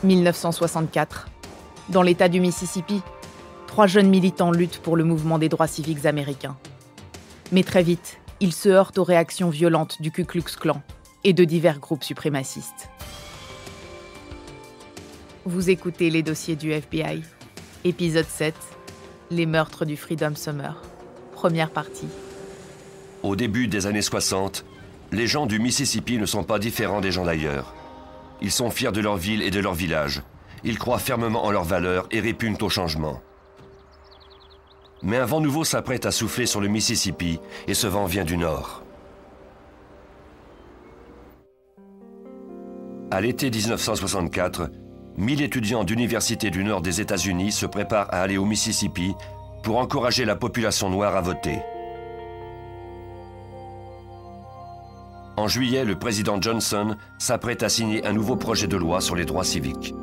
1964. Dans l'État du Mississippi, 3 jeunes militants luttent pour le mouvement des droits civiques américains. Mais très vite, ils se heurtent aux réactions violentes du Ku Klux Klan et de divers groupes suprémacistes. Vous écoutez les dossiers du FBI. Épisode 7, les meurtres du Freedom Summer. Première partie. Au début des années 60, les gens du Mississippi ne sont pas différents des gens d'ailleurs. Ils sont fiers de leur ville et de leur village. Ils croient fermement en leurs valeurs et répugnent au changement. Mais un vent nouveau s'apprête à souffler sur le Mississippi et ce vent vient du nord. À l'été 1964, 1000 étudiants d'universités du nord des États-Unis se préparent à aller au Mississippi pour encourager la population noire à voter. En juillet, le président Johnson s'apprête à signer un nouveau projet de loi sur les droits civiques.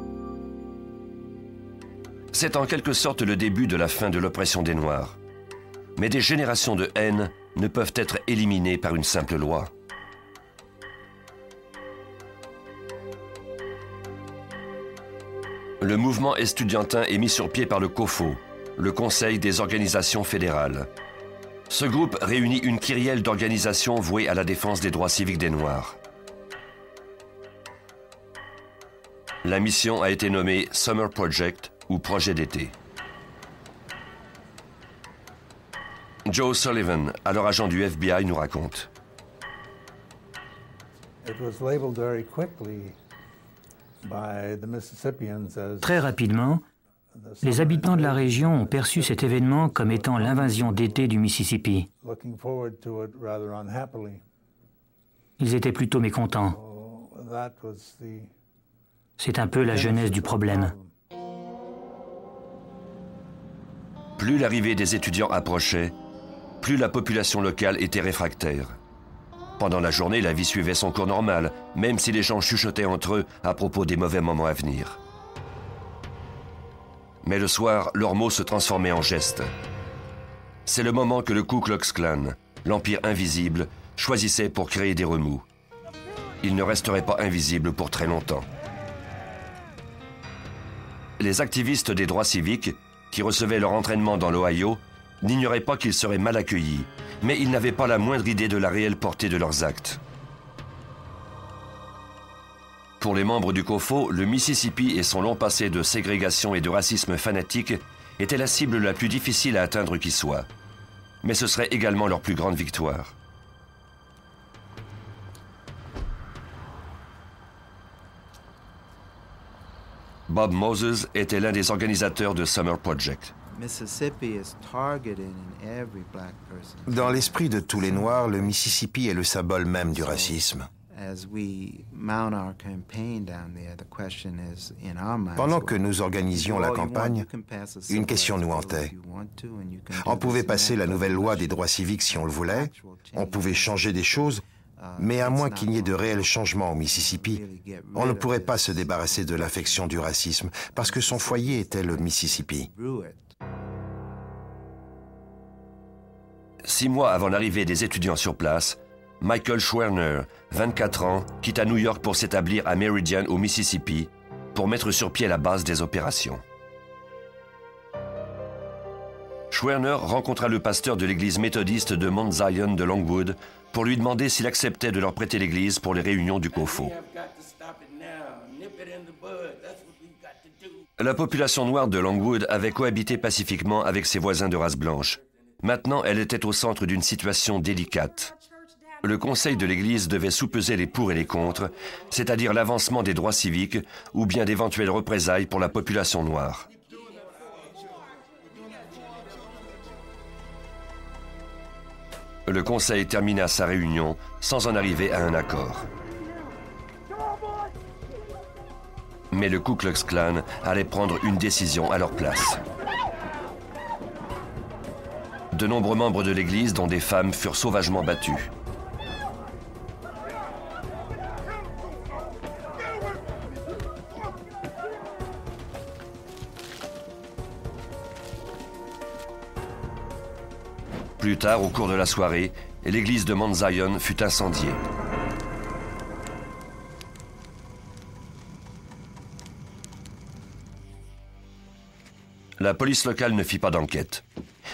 C'est en quelque sorte le début de la fin de l'oppression des Noirs. Mais des générations de haine ne peuvent être éliminées par une simple loi. Le mouvement estudiantin est mis sur pied par le COFO, le Conseil des organisations fédérales. Ce groupe réunit une kyrielle d'organisations vouées à la défense des droits civiques des Noirs. La mission a été nommée Summer Project ou Projet d'été. Joe Sullivan, alors agent du FBI, nous raconte. Très rapidement, les habitants de la région ont perçu cet événement comme étant l'invasion d'été du Mississippi. Ils étaient plutôt mécontents. C'est un peu la genèse du problème. Plus l'arrivée des étudiants approchait, plus la population locale était réfractaire. Pendant la journée, la vie suivait son cours normal, même si les gens chuchotaient entre eux à propos des mauvais moments à venir. Mais le soir, leurs mots se transformaient en gestes. C'est le moment que le Ku Klux Klan, l'Empire invisible, choisissait pour créer des remous. Il ne resterait pas invisible pour très longtemps. Les activistes des droits civiques, qui recevaient leur entraînement dans l'Ohio, n'ignoraient pas qu'ils seraient mal accueillis, mais ils n'avaient pas la moindre idée de la réelle portée de leurs actes. Pour les membres du COFO, le Mississippi et son long passé de ségrégation et de racisme fanatique étaient la cible la plus difficile à atteindre qui soit. Mais ce serait également leur plus grande victoire. Bob Moses était l'un des organisateurs de Summer Project. Dans l'esprit de tous les Noirs, le Mississippi est le symbole même du racisme. Pendant que nous organisions la campagne, une question nous hantait. On pouvait passer la nouvelle loi des droits civiques si on le voulait, on pouvait changer des choses, mais à moins qu'il n'y ait de réels changements au Mississippi, on ne pourrait pas se débarrasser de l'infection du racisme, parce que son foyer était le Mississippi. 6 mois avant l'arrivée des étudiants sur place, Michael Schwerner, 24 ans, quitte à New York pour s'établir à Meridian au Mississippi pour mettre sur pied la base des opérations. Schwerner rencontra le pasteur de l'église méthodiste de Mount Zion de Longwood pour lui demander s'il acceptait de leur prêter l'église pour les réunions du COFO. La population noire de Longwood avait cohabité pacifiquement avec ses voisins de race blanche. Maintenant, elle était au centre d'une situation délicate. Le conseil de l'Église devait soupeser les pour et les contre, c'est-à-dire l'avancement des droits civiques ou bien d'éventuelles représailles pour la population noire. Le conseil termina sa réunion sans en arriver à un accord. Mais le Ku Klux Klan allait prendre une décision à leur place. De nombreux membres de l'Église, dont des femmes, furent sauvagement battus. Plus tard, au cours de la soirée, l'église de Mount Zion fut incendiée. La police locale ne fit pas d'enquête.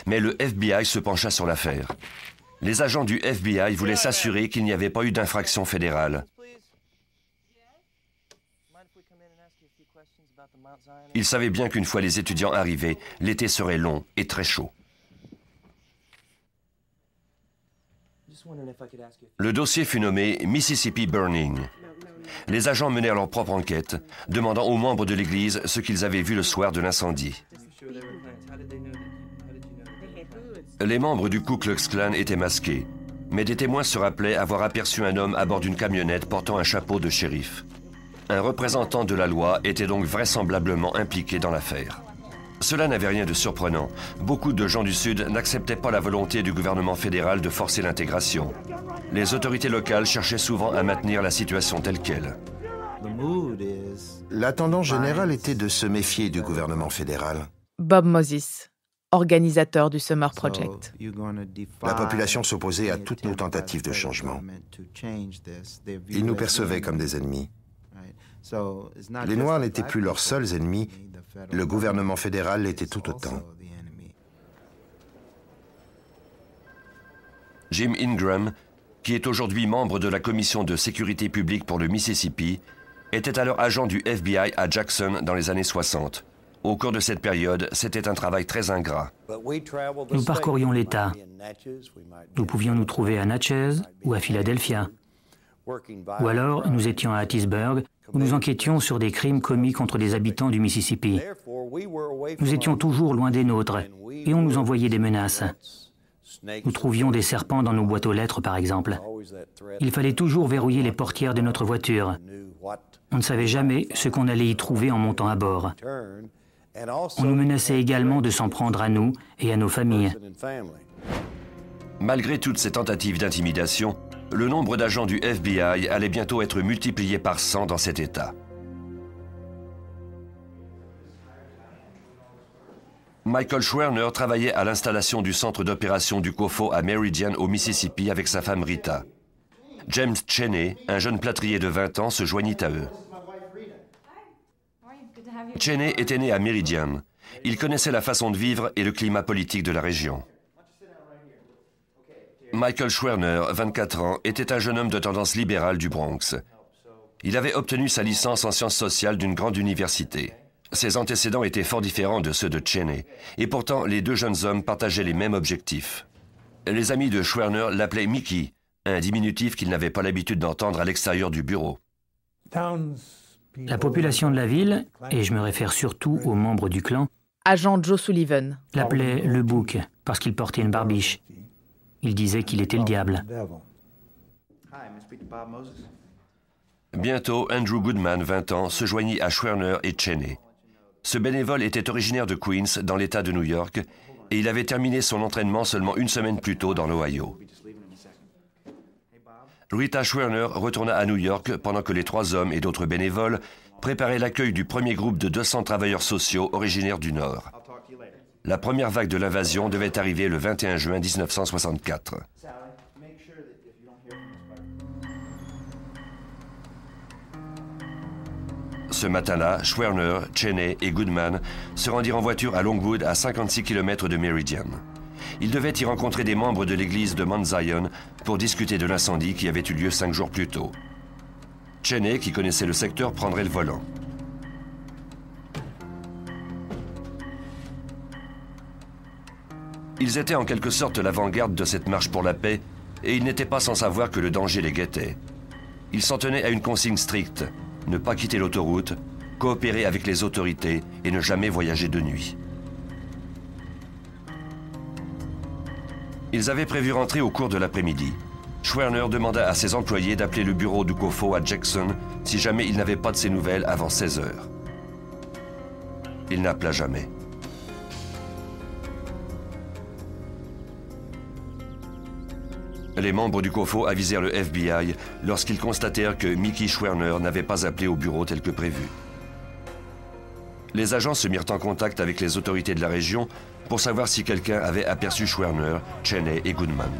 Mais le FBI se pencha sur l'affaire. Les agents du FBI voulaient s'assurer qu'il n'y avait pas eu d'infraction fédérale. Ils savaient bien qu'une fois les étudiants arrivés, l'été serait long et très chaud. Le dossier fut nommé Mississippi Burning. Les agents menèrent leur propre enquête, demandant aux membres de l'Église ce qu'ils avaient vu le soir de l'incendie. Les membres du Ku Klux Klan étaient masqués, mais des témoins se rappelaient avoir aperçu un homme à bord d'une camionnette portant un chapeau de shérif. Un représentant de la loi était donc vraisemblablement impliqué dans l'affaire. Cela n'avait rien de surprenant. Beaucoup de gens du Sud n'acceptaient pas la volonté du gouvernement fédéral de forcer l'intégration. Les autorités locales cherchaient souvent à maintenir la situation telle qu'elle. La tendance générale était de se méfier du gouvernement fédéral. Bob Moses, organisateur du Summer Project. La population s'opposait à toutes nos tentatives de changement. Ils nous percevaient comme des ennemis. Les Noirs n'étaient plus leurs seuls ennemis, le gouvernement fédéral l'était tout autant. Jim Ingram, qui est aujourd'hui membre de la commission de sécurité publique pour le Mississippi, était alors agent du FBI à Jackson dans les années 60. Au cours de cette période, c'était un travail très ingrat. Nous parcourions l'État. Nous pouvions nous trouver à Natchez ou à Philadelphia. Ou alors, nous étions à Hattiesburg, où nous enquêtions sur des crimes commis contre des habitants du Mississippi. Nous étions toujours loin des nôtres, et on nous envoyait des menaces. Nous trouvions des serpents dans nos boîtes aux lettres, par exemple. Il fallait toujours verrouiller les portières de notre voiture. On ne savait jamais ce qu'on allait y trouver en montant à bord. On nous menaçait également de s'en prendre à nous et à nos familles. Malgré toutes ces tentatives d'intimidation, le nombre d'agents du FBI allait bientôt être multiplié par 100 dans cet État. Michael Schwerner travaillait à l'installation du centre d'opération du COFO à Meridian, au Mississippi, avec sa femme Rita. James Cheney, un jeune plâtrier de 20 ans, se joignit à eux. Cheney était né à Meridian. Il connaissait la façon de vivre et le climat politique de la région. Michael Schwerner, 24 ans, était un jeune homme de tendance libérale du Bronx. Il avait obtenu sa licence en sciences sociales d'une grande université. Ses antécédents étaient fort différents de ceux de Cheney, et pourtant les deux jeunes hommes partageaient les mêmes objectifs. Les amis de Schwerner l'appelaient Mickey, un diminutif qu'ils n'avaient pas l'habitude d'entendre à l'extérieur du bureau. La population de la ville, et je me réfère surtout aux membres du clan, Agent Joe Sullivan, l'appelait le bouc parce qu'il portait une barbiche. Il disait qu'il était le diable. Bientôt, Andrew Goodman, 20 ans, se joignit à Schwerner et Cheney. Ce bénévole était originaire de Queens, dans l'État de New York, et il avait terminé son entraînement seulement une semaine plus tôt dans l'Ohio. Rita Schwerner retourna à New York pendant que les trois hommes et d'autres bénévoles préparaient l'accueil du premier groupe de 200 travailleurs sociaux originaires du Nord. La première vague de l'invasion devait arriver le 21 juin 1964. Ce matin-là, Schwerner, Cheney et Goodman se rendirent en voiture à Longwood, à 56 km de Meridian. Ils devaient y rencontrer des membres de l'église de Mount Zion pour discuter de l'incendie qui avait eu lieu 5 jours plus tôt. Cheney, qui connaissait le secteur, prendrait le volant. Ils étaient en quelque sorte l'avant-garde de cette marche pour la paix, et ils n'étaient pas sans savoir que le danger les guettait. Ils s'en tenaient à une consigne stricte: ne pas quitter l'autoroute, coopérer avec les autorités et ne jamais voyager de nuit. Ils avaient prévu rentrer au cours de l'après-midi. Schwerner demanda à ses employés d'appeler le bureau du COFO à Jackson si jamais il n'avait pas de ses nouvelles avant 16 heures. Il n'appela jamais. Les membres du COFO avisèrent le FBI lorsqu'ils constatèrent que Mickey Schwerner n'avait pas appelé au bureau tel que prévu. Les agents se mirent en contact avec les autorités de la région pour savoir si quelqu'un avait aperçu Schwerner, Cheney et Goodman.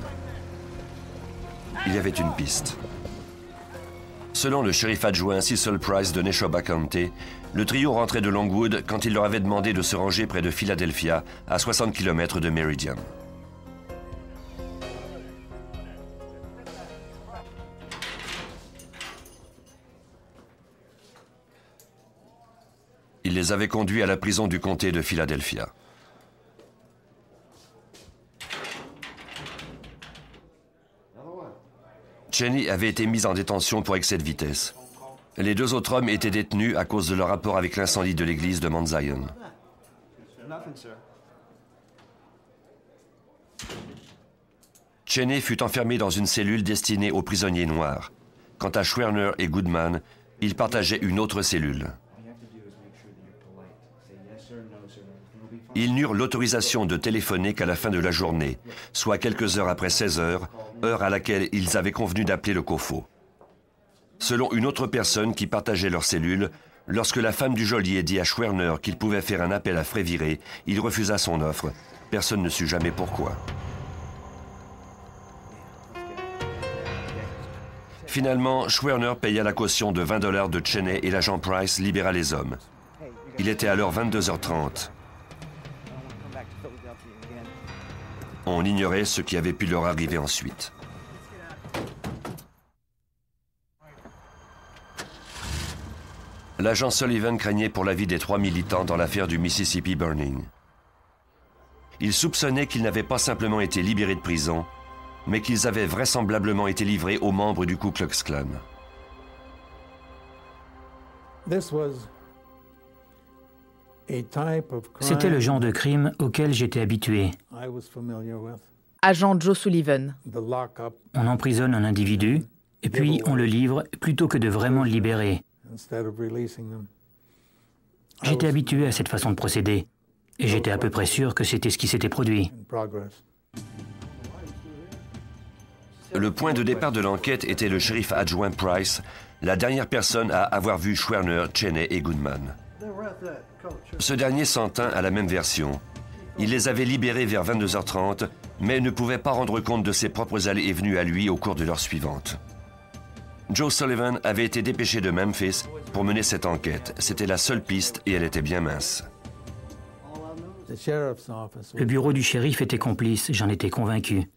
Il y avait une piste. Selon le shérif adjoint Cecil Price de Neshoba County, le trio rentrait de Longwood quand il leur avait demandé de se ranger près de Philadelphia, à 60 km de Meridian. Il les avait conduits à la prison du comté de Philadelphia. Cheney avait été mis en détention pour excès de vitesse. Les deux autres hommes étaient détenus à cause de leur rapport avec l'incendie de l'église de Mount Zion. Cheney fut enfermé dans une cellule destinée aux prisonniers noirs. Quant à Schwerner et Goodman, ils partageaient une autre cellule. Ils n'eurent l'autorisation de téléphoner qu'à la fin de la journée, soit quelques heures après 16 heures, heure à laquelle ils avaient convenu d'appeler le COFO. Selon une autre personne qui partageait leur cellule, lorsque la femme du geôlier dit à Schwerner qu'il pouvait faire un appel à frais virés, il refusa son offre. Personne ne sut jamais pourquoi. Finalement, Schwerner paya la caution de $20 de Cheney et l'agent Price libéra les hommes. Il était alors 22h30. On ignorait ce qui avait pu leur arriver ensuite. L'agent Sullivan craignait pour la vie des 3 militants dans l'affaire du Mississippi Burning. Il soupçonnait qu'ils n'avaient pas simplement été libérés de prison, mais qu'ils avaient vraisemblablement été livrés aux membres du Ku Klux Klan. C'était le genre de crime auquel j'étais habitué. Agent Joe Sullivan. On emprisonne un individu, et puis on le livre plutôt que de vraiment le libérer. J'étais habitué à cette façon de procéder, et j'étais à peu près sûr que c'était ce qui s'était produit. Le point de départ de l'enquête était le shérif adjoint Price, la dernière personne à avoir vu Schwerner, Cheney et Goodman. Ce dernier s'en tint à la même version. Il les avait libérés vers 22h30, mais ne pouvait pas rendre compte de ses propres allées et venues à lui au cours de l'heure suivante. Joe Sullivan avait été dépêché de Memphis pour mener cette enquête. C'était la seule piste et elle était bien mince. Le bureau du shérif était complice, j'en étais convaincu.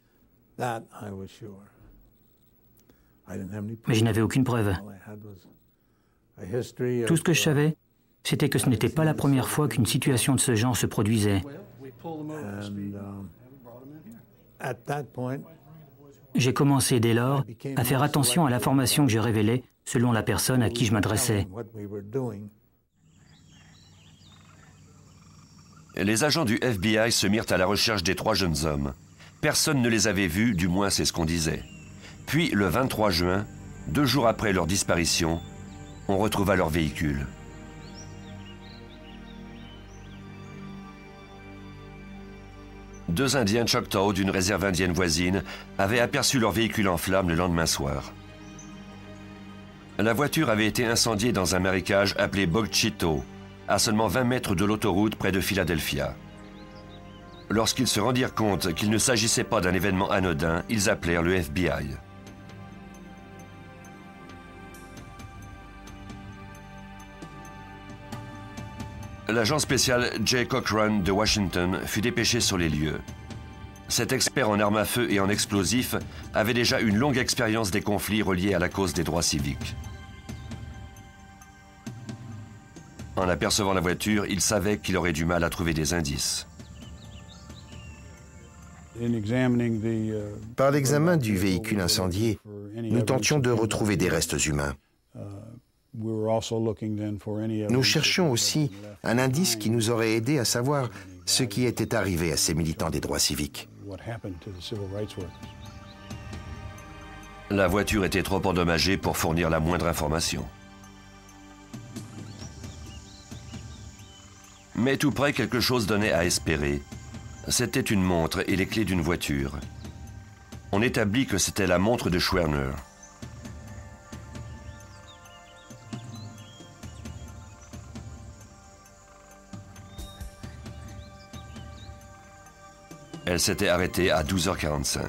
Mais je n'avais aucune preuve. Tout ce que je savais, c'était que ce n'était pas la première fois qu'une situation de ce genre se produisait. J'ai commencé dès lors à faire attention à l'information que je révélais selon la personne à qui je m'adressais. Les agents du FBI se mirent à la recherche des 3 jeunes hommes. Personne ne les avait vus, du moins c'est ce qu'on disait. Puis, le 23 juin, 2 jours après leur disparition, on retrouva leur véhicule. Deux Indiens Choctaw d'une réserve indienne voisine avaient aperçu leur véhicule en flammes le lendemain soir. La voiture avait été incendiée dans un marécage appelé Bogchito, à seulement 20 mètres de l'autoroute près de Philadelphia. Lorsqu'ils se rendirent compte qu'il ne s'agissait pas d'un événement anodin, ils appelèrent le FBI. L'agent spécial Jay Cochran de Washington fut dépêché sur les lieux. Cet expert en armes à feu et en explosifs avait déjà une longue expérience des conflits reliés à la cause des droits civiques. En apercevant la voiture, il savait qu'il aurait du mal à trouver des indices. Par l'examen du véhicule incendié, nous tentions de retrouver des restes humains. Nous cherchions aussi un indice qui nous aurait aidé à savoir ce qui était arrivé à ces militants des droits civiques. La voiture était trop endommagée pour fournir la moindre information. Mais tout près, quelque chose donnait à espérer. C'était une montre et les clés d'une voiture. On établit que c'était la montre de Schwerner. Elle s'était arrêtée à 12h45.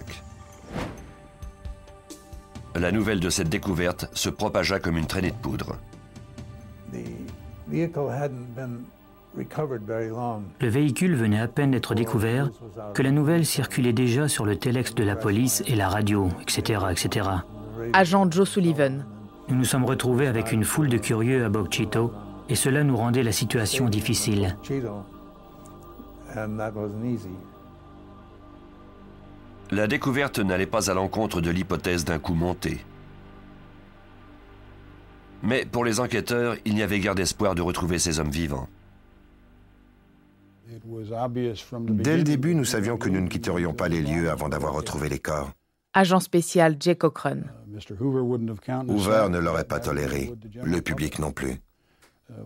La nouvelle de cette découverte se propagea comme une traînée de poudre. Le véhicule venait à peine d'être découvert que la nouvelle circulait déjà sur le téléx de la police et la radio, etc., etc. Agent Joe Sullivan. Nous nous sommes retrouvés avec une foule de curieux à Bogchito et cela nous rendait la situation difficile. La découverte n'allait pas à l'encontre de l'hypothèse d'un coup monté. Mais pour les enquêteurs, il n'y avait guère d'espoir de retrouver ces hommes vivants. Dès le début, nous savions que nous ne quitterions pas les lieux avant d'avoir retrouvé les corps. Agent spécial Jay Cochran. Hoover ne l'aurait pas toléré, le public non plus.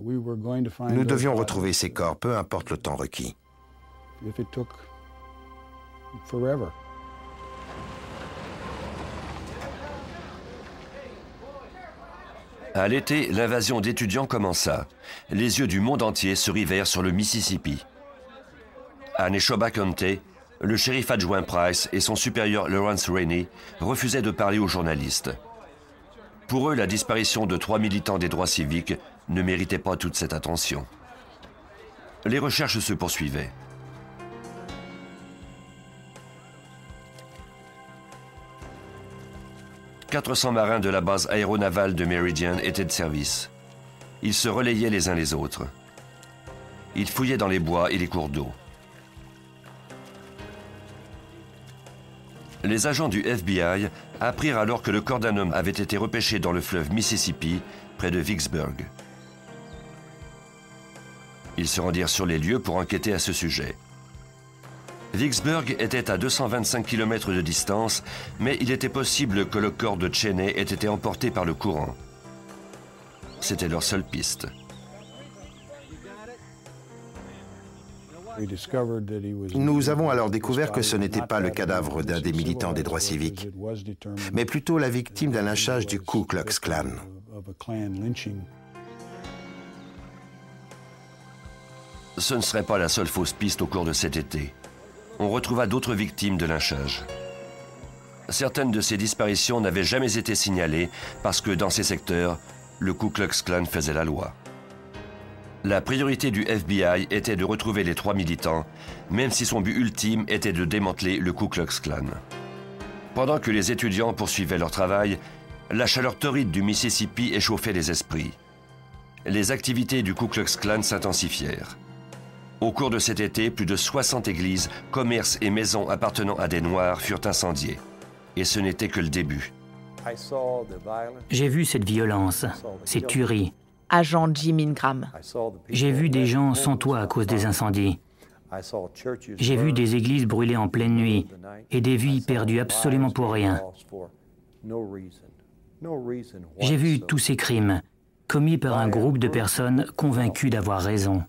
Nous devions retrouver ces corps, peu importe le temps requis. À l'été, l'invasion d'étudiants commença. Les yeux du monde entier se rivèrent sur le Mississippi. À Neshoba County, le shérif adjoint Price et son supérieur Lawrence Rainey refusaient de parler aux journalistes. Pour eux, la disparition de 3 militants des droits civiques ne méritait pas toute cette attention. Les recherches se poursuivaient. « 400 marins de la base aéronavale de Meridian étaient de service. Ils se relayaient les uns les autres. Ils fouillaient dans les bois et les cours d'eau. Les agents du FBI apprirent alors que le corps d'un homme avait été repêché dans le fleuve Mississippi, près de Vicksburg. Ils se rendirent sur les lieux pour enquêter à ce sujet. Vicksburg était à 225 km de distance, mais il était possible que le corps de Cheney ait été emporté par le courant. C'était leur seule piste. Nous avons alors découvert que ce n'était pas le cadavre d'un des militants des droits civiques, mais plutôt la victime d'un lynchage du Ku Klux Klan. Ce ne serait pas la seule fausse piste au cours de cet été. On retrouva d'autres victimes de lynchage. Certaines de ces disparitions n'avaient jamais été signalées parce que dans ces secteurs, le Ku Klux Klan faisait la loi. La priorité du FBI était de retrouver les 3 militants, même si son but ultime était de démanteler le Ku Klux Klan. Pendant que les étudiants poursuivaient leur travail, la chaleur torride du Mississippi échauffait les esprits. Les activités du Ku Klux Klan s'intensifièrent. Au cours de cet été, plus de 60 églises, commerces et maisons appartenant à des Noirs furent incendiées. Et ce n'était que le début. J'ai vu cette violence, ces tueries. Agent Jim Ingram. J'ai vu des gens sans toit à cause des incendies. J'ai vu des églises brûlées en pleine nuit et des vies perdues absolument pour rien. J'ai vu tous ces crimes commis par un groupe de personnes convaincues d'avoir raison.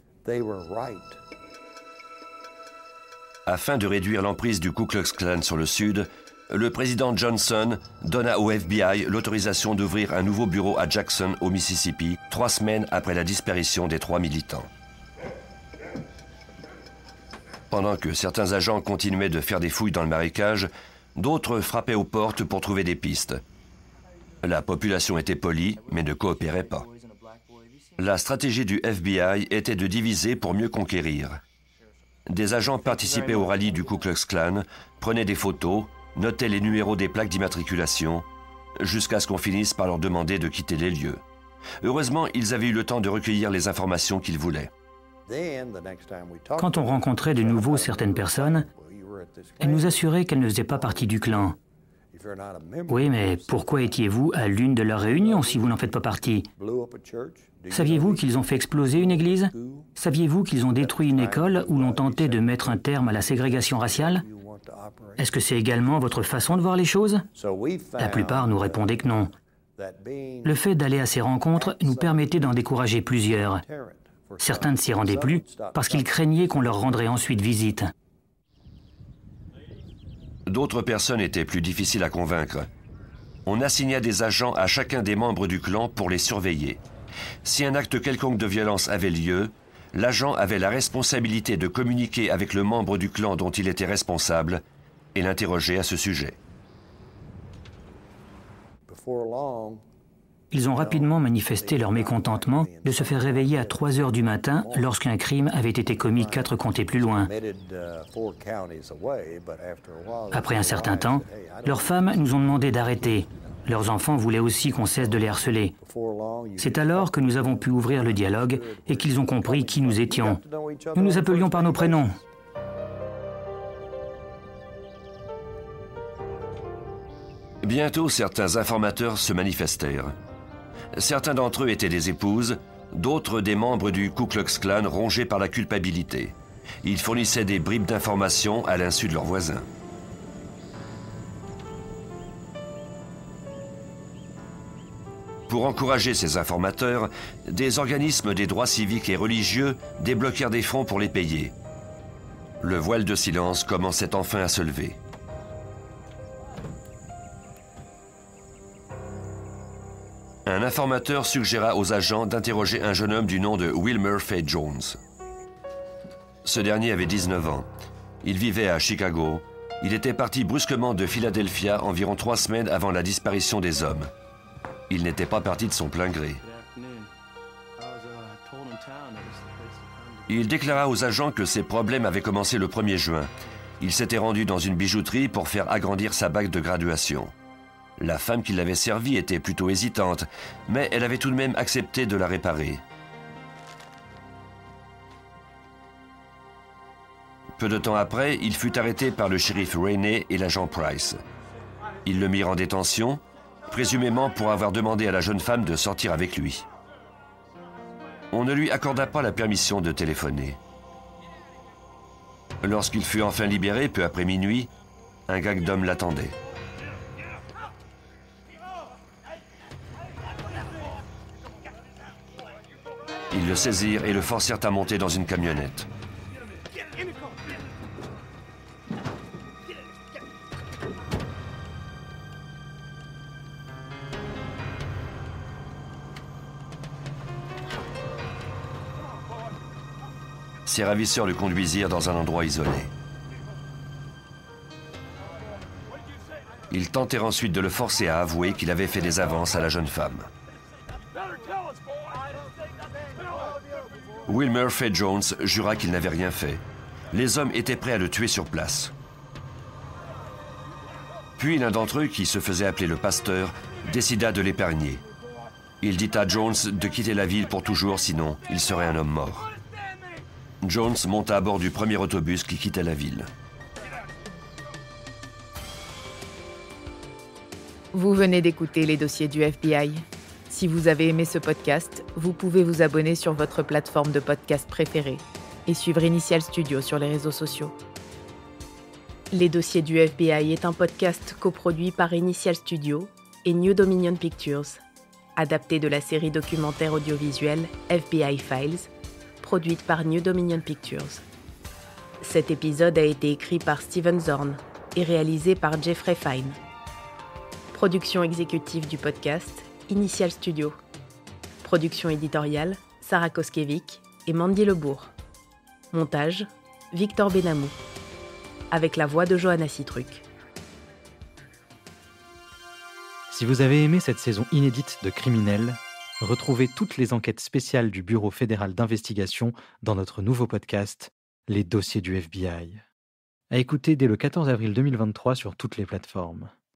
Afin de réduire l'emprise du Ku Klux Klan sur le Sud, le président Johnson donna au FBI l'autorisation d'ouvrir un nouveau bureau à Jackson, au Mississippi, 3 semaines après la disparition des 3 militants. Pendant que certains agents continuaient de faire des fouilles dans le marécage, d'autres frappaient aux portes pour trouver des pistes. La population était polie, mais ne coopérait pas. La stratégie du FBI était de diviser pour mieux conquérir. Des agents participaient au rallye du Ku Klux Klan, prenaient des photos, notaient les numéros des plaques d'immatriculation, jusqu'à ce qu'on finisse par leur demander de quitter les lieux. Heureusement, ils avaient eu le temps de recueillir les informations qu'ils voulaient. Quand on rencontrait de nouveau certaines personnes, elles nous assuraient qu'elles ne faisaient pas partie du clan. Oui, mais pourquoi étiez-vous à l'une de leurs réunions si vous n'en faites pas partie? Saviez-vous qu'ils ont fait exploser une église? Saviez-vous qu'ils ont détruit une école où l'on tentait de mettre un terme à la ségrégation raciale? Est-ce que c'est également votre façon de voir les choses? La plupart nous répondaient que non. Le fait d'aller à ces rencontres nous permettait d'en décourager plusieurs. Certains ne s'y rendaient plus parce qu'ils craignaient qu'on leur rendrait ensuite visite. D'autres personnes étaient plus difficiles à convaincre. On assigna des agents à chacun des membres du clan pour les surveiller. Si un acte quelconque de violence avait lieu, l'agent avait la responsabilité de communiquer avec le membre du clan dont il était responsable et l'interroger à ce sujet. Ils ont rapidement manifesté leur mécontentement de se faire réveiller à 3 heures du matin lorsqu'un crime avait été commis 4 comtés plus loin. Après un certain temps, leurs femmes nous ont demandé d'arrêter. Leurs enfants voulaient aussi qu'on cesse de les harceler. C'est alors que nous avons pu ouvrir le dialogue et qu'ils ont compris qui nous étions. Nous nous appelions par nos prénoms. Bientôt, certains informateurs se manifestèrent. Certains d'entre eux étaient des épouses, d'autres des membres du Ku Klux Klan rongés par la culpabilité. Ils fournissaient des bribes d'informations à l'insu de leurs voisins. Pour encourager ces informateurs, des organismes des droits civiques et religieux débloquèrent des fonds pour les payer. Le voile de silence commençait enfin à se lever. Un informateur suggéra aux agents d'interroger un jeune homme du nom de Wilmer Fay Jones. Ce dernier avait 19 ans. Il vivait à Chicago. Il était parti brusquement de Philadelphia environ 3 semaines avant la disparition des hommes. Il n'était pas parti de son plein gré. Il déclara aux agents que ses problèmes avaient commencé le 1er juin. Il s'était rendu dans une bijouterie pour faire agrandir sa bague de graduation. La femme qui l'avait servi était plutôt hésitante, mais elle avait tout de même accepté de la réparer. Peu de temps après, il fut arrêté par le shérif Rainey et l'agent Price. Ils le mirent en détention, présumément pour avoir demandé à la jeune femme de sortir avec lui. On ne lui accorda pas la permission de téléphoner. Lorsqu'il fut enfin libéré, peu après minuit, un gang d'hommes l'attendait. Ils le saisirent et le forcèrent à monter dans une camionnette. Ses ravisseurs le conduisirent dans un endroit isolé. Ils tentèrent ensuite de le forcer à avouer qu'il avait fait des avances à la jeune femme. Wilmer Fay Jones jura qu'il n'avait rien fait. Les hommes étaient prêts à le tuer sur place. Puis l'un d'entre eux, qui se faisait appeler le pasteur, décida de l'épargner. Il dit à Jones de quitter la ville pour toujours, sinon il serait un homme mort. Jones monta à bord du premier autobus qui quittait la ville. Vous venez d'écouter les dossiers du FBI. Si vous avez aimé ce podcast, vous pouvez vous abonner sur votre plateforme de podcast préférée et suivre Initial Studio sur les réseaux sociaux. Les dossiers du FBI est un podcast coproduit par Initial Studio et New Dominion Pictures, adapté de la série documentaire audiovisuelle FBI Files, produite par New Dominion Pictures. Cet épisode a été écrit par Steven Zorn et réalisé par Jeffrey Fine. Production exécutive du podcast, Initial Studio. Production éditoriale, Sarah Koskiewicz et Mandy Lebourg. Montage, Victor Benamou. Avec la voix de Johanna Citruc. Si vous avez aimé cette saison inédite de Criminels, retrouvez toutes les enquêtes spéciales du Bureau fédéral d'investigation dans notre nouveau podcast, Les dossiers du FBI. À écouter dès le 14 avril 2023 sur toutes les plateformes.